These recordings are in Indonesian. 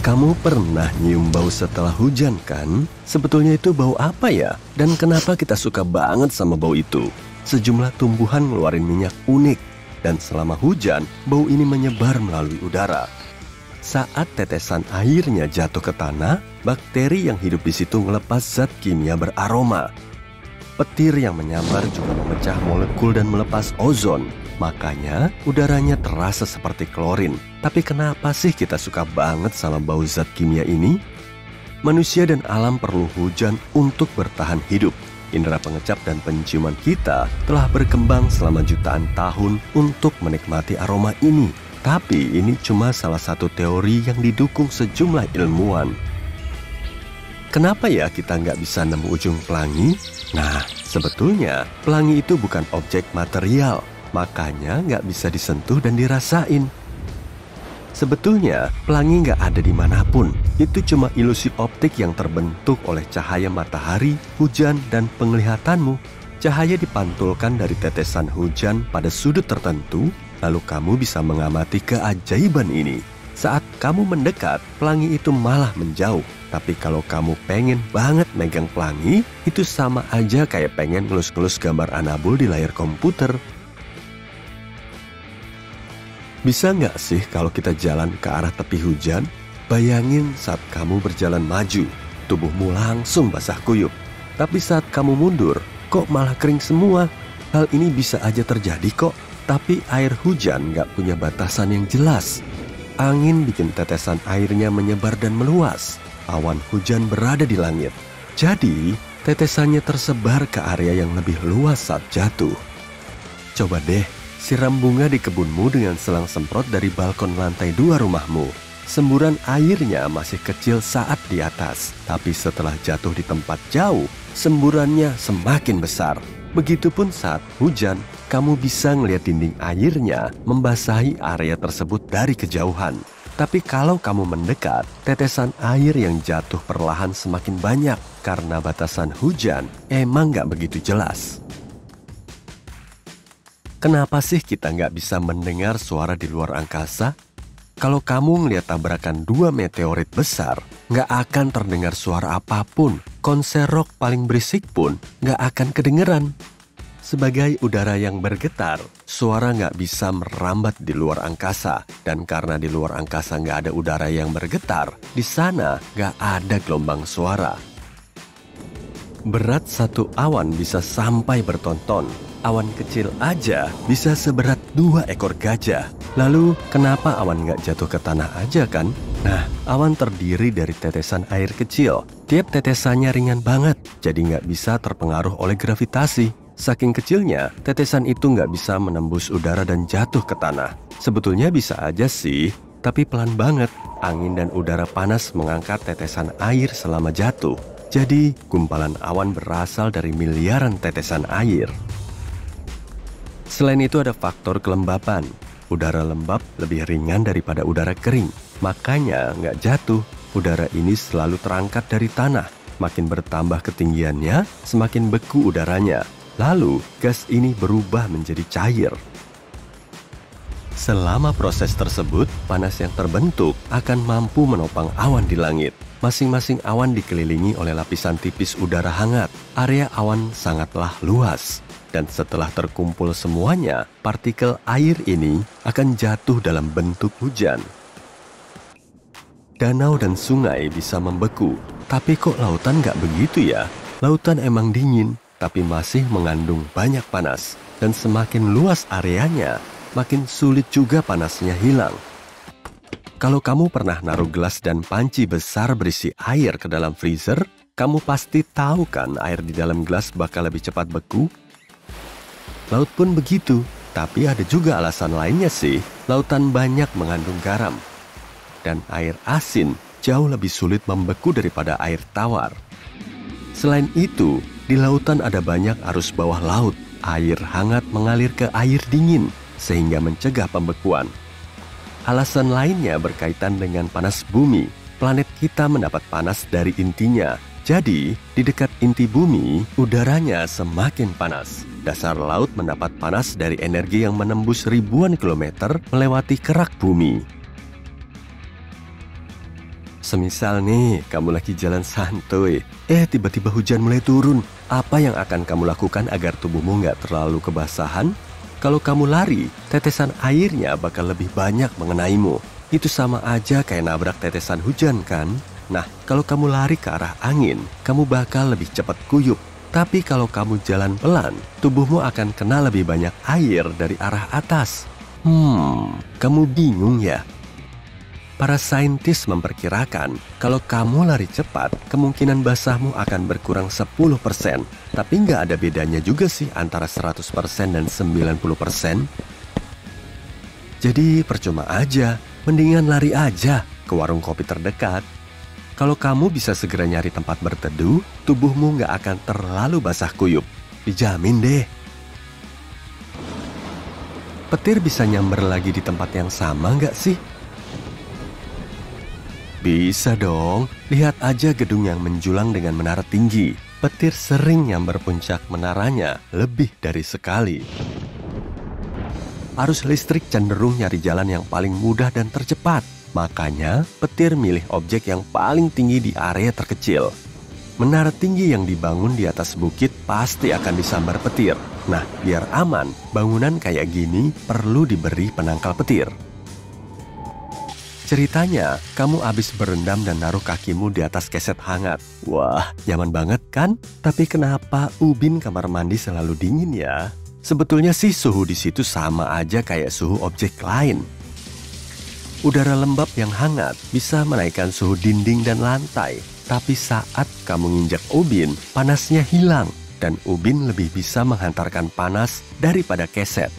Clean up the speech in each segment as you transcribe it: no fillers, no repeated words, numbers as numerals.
Kamu pernah nyium bau setelah hujan kan? Sebetulnya itu bau apa ya? Dan kenapa kita suka banget sama bau itu? Sejumlah tumbuhan ngeluarin minyak unik. Dan selama hujan, bau ini menyebar melalui udara. Saat tetesan airnya jatuh ke tanah, bakteri yang hidup di situ ngelepas zat kimia beraroma. Petir yang menyambar juga memecah molekul dan melepas ozon. Makanya udaranya terasa seperti klorin. Tapi kenapa sih kita suka banget sama bau zat kimia ini? Manusia dan alam perlu hujan untuk bertahan hidup. Indera pengecap dan penciuman kita telah berkembang selama jutaan tahun untuk menikmati aroma ini. Tapi ini cuma salah satu teori yang didukung sejumlah ilmuwan. Kenapa ya kita nggak bisa nemu ujung pelangi? Nah, sebetulnya pelangi itu bukan objek material. Makanya nggak bisa disentuh dan dirasain. Sebetulnya pelangi nggak ada dimanapun. Itu cuma ilusi optik yang terbentuk oleh cahaya matahari, hujan, dan penglihatanmu. Cahaya dipantulkan dari tetesan hujan pada sudut tertentu, lalu kamu bisa mengamati keajaiban ini. Saat kamu mendekat, pelangi itu malah menjauh. Tapi kalau kamu pengen banget megang pelangi, itu sama aja kayak pengen ngelus-ngelus gambar anabul di layar komputer. Bisa nggak sih kalau kita jalan ke arah tepi hujan? Bayangin saat kamu berjalan maju, tubuhmu langsung basah kuyup. Tapi saat kamu mundur, kok malah kering semua? Hal ini bisa aja terjadi kok. Tapi air hujan nggak punya batasan yang jelas. Angin bikin tetesan airnya menyebar dan meluas. Awan hujan berada di langit. Jadi, tetesannya tersebar ke area yang lebih luas saat jatuh. Coba deh, siram bunga di kebunmu dengan selang semprot dari balkon lantai 2 rumahmu. Semburan airnya masih kecil saat di atas, tapi setelah jatuh di tempat jauh, semburannya semakin besar. Begitupun saat hujan, kamu bisa ngelihat dinding airnya membasahi area tersebut dari kejauhan. Tapi kalau kamu mendekat, tetesan air yang jatuh perlahan semakin banyak karena batasan hujan emang nggak begitu jelas. Kenapa sih kita nggak bisa mendengar suara di luar angkasa? Kalau kamu ngeliat tabrakan 2 meteorit besar, nggak akan terdengar suara apapun. Konser rock paling berisik pun nggak akan kedengeran. Sebagai udara yang bergetar, suara nggak bisa merambat di luar angkasa. Dan karena di luar angkasa nggak ada udara yang bergetar, di sana nggak ada gelombang suara. Berat satu awan bisa sampai bertonton. Awan kecil aja bisa seberat 2 ekor gajah. Lalu kenapa awan nggak jatuh ke tanah aja kan? Nah, awan terdiri dari tetesan air kecil. Tiap tetesannya ringan banget, jadi nggak bisa terpengaruh oleh gravitasi. Saking kecilnya, tetesan itu nggak bisa menembus udara dan jatuh ke tanah. Sebetulnya bisa aja sih, tapi pelan banget. Angin dan udara panas mengangkat tetesan air selama jatuh. Jadi, gumpalan awan berasal dari miliaran tetesan air. Selain itu ada faktor kelembapan. Udara lembab lebih ringan daripada udara kering. Makanya nggak jatuh. Udara ini selalu terangkat dari tanah. Makin bertambah ketinggiannya, semakin beku udaranya. Lalu gas ini berubah menjadi cair. Selama proses tersebut, panas yang terbentuk akan mampu menopang awan di langit. Masing-masing awan dikelilingi oleh lapisan tipis udara hangat. Area awan sangatlah luas. Dan setelah terkumpul semuanya, partikel air ini akan jatuh dalam bentuk hujan. Danau dan sungai bisa membeku, tapi kok lautan nggak begitu ya? Lautan emang dingin, tapi masih mengandung banyak panas. Dan semakin luas areanya, makin sulit juga panasnya hilang. Kalau kamu pernah naruh gelas dan panci besar berisi air ke dalam freezer, kamu pasti tahu kan air di dalam gelas bakal lebih cepat beku? Laut pun begitu, tapi ada juga alasan lainnya sih. Lautan banyak mengandung garam. Dan air asin jauh lebih sulit membeku daripada air tawar. Selain itu, di lautan ada banyak arus bawah laut. Air hangat mengalir ke air dingin, sehingga mencegah pembekuan. Alasan lainnya berkaitan dengan panas bumi. Planet kita mendapat panas dari intinya. Jadi, di dekat inti bumi, udaranya semakin panas. Dasar laut mendapat panas dari energi yang menembus ribuan kilometer melewati kerak bumi. Semisal nih, kamu lagi jalan santuy, tiba-tiba hujan mulai turun. Apa yang akan kamu lakukan agar tubuhmu nggak terlalu kebasahan? Kalau kamu lari, tetesan airnya bakal lebih banyak mengenaimu. Itu sama aja kayak nabrak tetesan hujan kan? Nah, kalau kamu lari ke arah angin, kamu bakal lebih cepat kuyup. Tapi kalau kamu jalan pelan, tubuhmu akan kena lebih banyak air dari arah atas. Kamu bingung ya? Para saintis memperkirakan kalau kamu lari cepat, kemungkinan basahmu akan berkurang 10%. Tapi nggak ada bedanya juga sih antara 100% dan 90%. Jadi percuma aja, mendingan lari aja ke warung kopi terdekat. Kalau kamu bisa segera nyari tempat berteduh, tubuhmu nggak akan terlalu basah kuyup. Dijamin deh. Petir bisa nyamber lagi di tempat yang sama nggak sih? Bisa dong, lihat aja gedung yang menjulang dengan menara tinggi. Petir sering nyamber puncak menaranya lebih dari sekali. Arus listrik cenderung nyari jalan yang paling mudah dan tercepat. Makanya, petir milih objek yang paling tinggi di area terkecil. Menara tinggi yang dibangun di atas bukit pasti akan disambar petir. Nah, biar aman, bangunan kayak gini perlu diberi penangkal petir. Ceritanya, kamu habis berendam dan naruh kakimu di atas keset hangat. Wah, nyaman banget kan? Tapi kenapa ubin kamar mandi selalu dingin ya? Sebetulnya sih suhu di situ sama aja kayak suhu objek lain. Udara lembab yang hangat bisa menaikkan suhu dinding dan lantai. Tapi saat kamu nginjak ubin, panasnya hilang. Dan ubin lebih bisa menghantarkan panas daripada keset.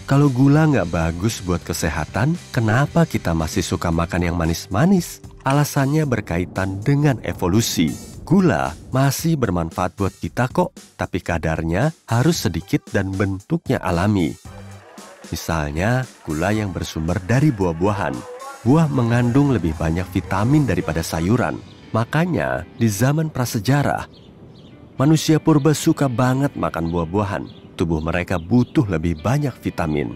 Kalau gula nggak bagus buat kesehatan, kenapa kita masih suka makan yang manis-manis? Alasannya berkaitan dengan evolusi. Gula masih bermanfaat buat kita kok, tapi kadarnya harus sedikit dan bentuknya alami. Misalnya, gula yang bersumber dari buah-buahan. Buah mengandung lebih banyak vitamin daripada sayuran. Makanya, di zaman prasejarah, manusia purba suka banget makan buah-buahan. Tubuh mereka butuh lebih banyak vitamin.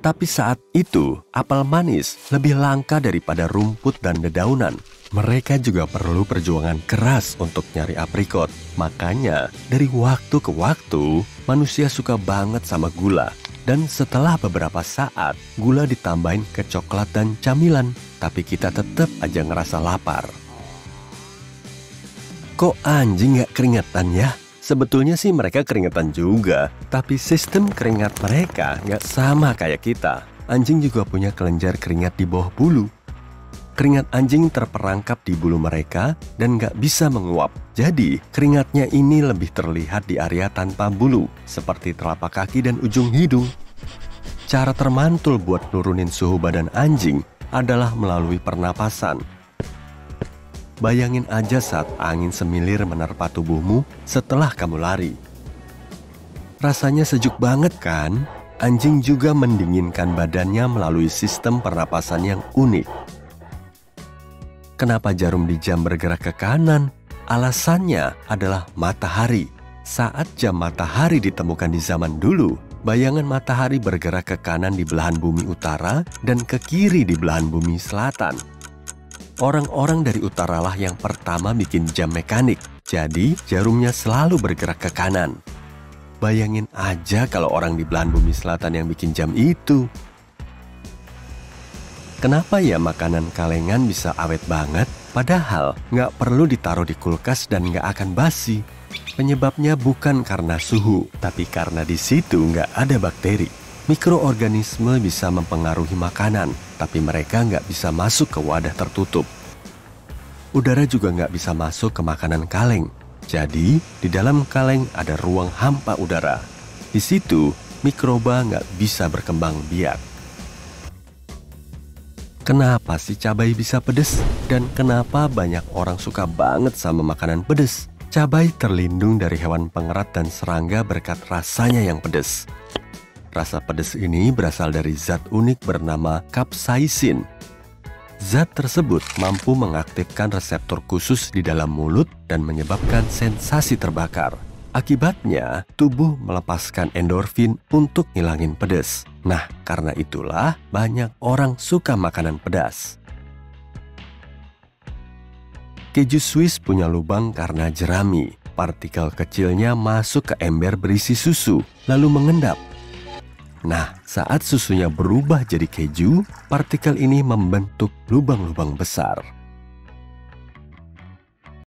Tapi saat itu, apel manis lebih langka daripada rumput dan dedaunan. Mereka juga perlu perjuangan keras untuk nyari aprikot. Makanya, dari waktu ke waktu, manusia suka banget sama gula. Dan setelah beberapa saat, gula ditambahin ke coklat dan camilan. Tapi kita tetap aja ngerasa lapar. Kok anjing gak keringetan ya? Sebetulnya sih mereka keringetan juga, tapi sistem keringat mereka nggak sama kayak kita. Anjing juga punya kelenjar keringat di bawah bulu. Keringat anjing terperangkap di bulu mereka dan nggak bisa menguap. Jadi, keringatnya ini lebih terlihat di area tanpa bulu, seperti telapak kaki dan ujung hidung. Cara termantul buat nurunin suhu badan anjing adalah melalui pernapasan. Bayangin aja saat angin semilir menerpa tubuhmu setelah kamu lari. Rasanya sejuk banget kan? Anjing juga mendinginkan badannya melalui sistem pernapasan yang unik. Kenapa jarum di jam bergerak ke kanan? Alasannya adalah matahari. Saat jam matahari ditemukan di zaman dulu, bayangan matahari bergerak ke kanan di belahan bumi utara dan ke kiri di belahan bumi selatan. Orang-orang dari utara lah yang pertama bikin jam mekanik, jadi jarumnya selalu bergerak ke kanan. Bayangin aja kalau orang di belahan bumi selatan yang bikin jam itu. Kenapa ya makanan kalengan bisa awet banget? Padahal nggak perlu ditaruh di kulkas dan nggak akan basi. Penyebabnya bukan karena suhu, tapi karena di situ nggak ada bakteri. Mikroorganisme bisa mempengaruhi makanan, tapi mereka nggak bisa masuk ke wadah tertutup. Udara juga nggak bisa masuk ke makanan kaleng. Jadi, di dalam kaleng ada ruang hampa udara. Di situ, mikroba nggak bisa berkembang biak. Kenapa sih cabai bisa pedes? Dan kenapa banyak orang suka banget sama makanan pedes? Cabai terlindung dari hewan pengerat dan serangga berkat rasanya yang pedes. Rasa pedas ini berasal dari zat unik bernama capsaicin. Zat tersebut mampu mengaktifkan reseptor khusus di dalam mulut dan menyebabkan sensasi terbakar. Akibatnya, tubuh melepaskan endorfin untuk ngilangin pedas. Nah, karena itulah banyak orang suka makanan pedas. Keju Swiss punya lubang karena jerami. Partikel kecilnya masuk ke ember berisi susu, lalu mengendap. Nah, saat susunya berubah jadi keju, partikel ini membentuk lubang-lubang besar.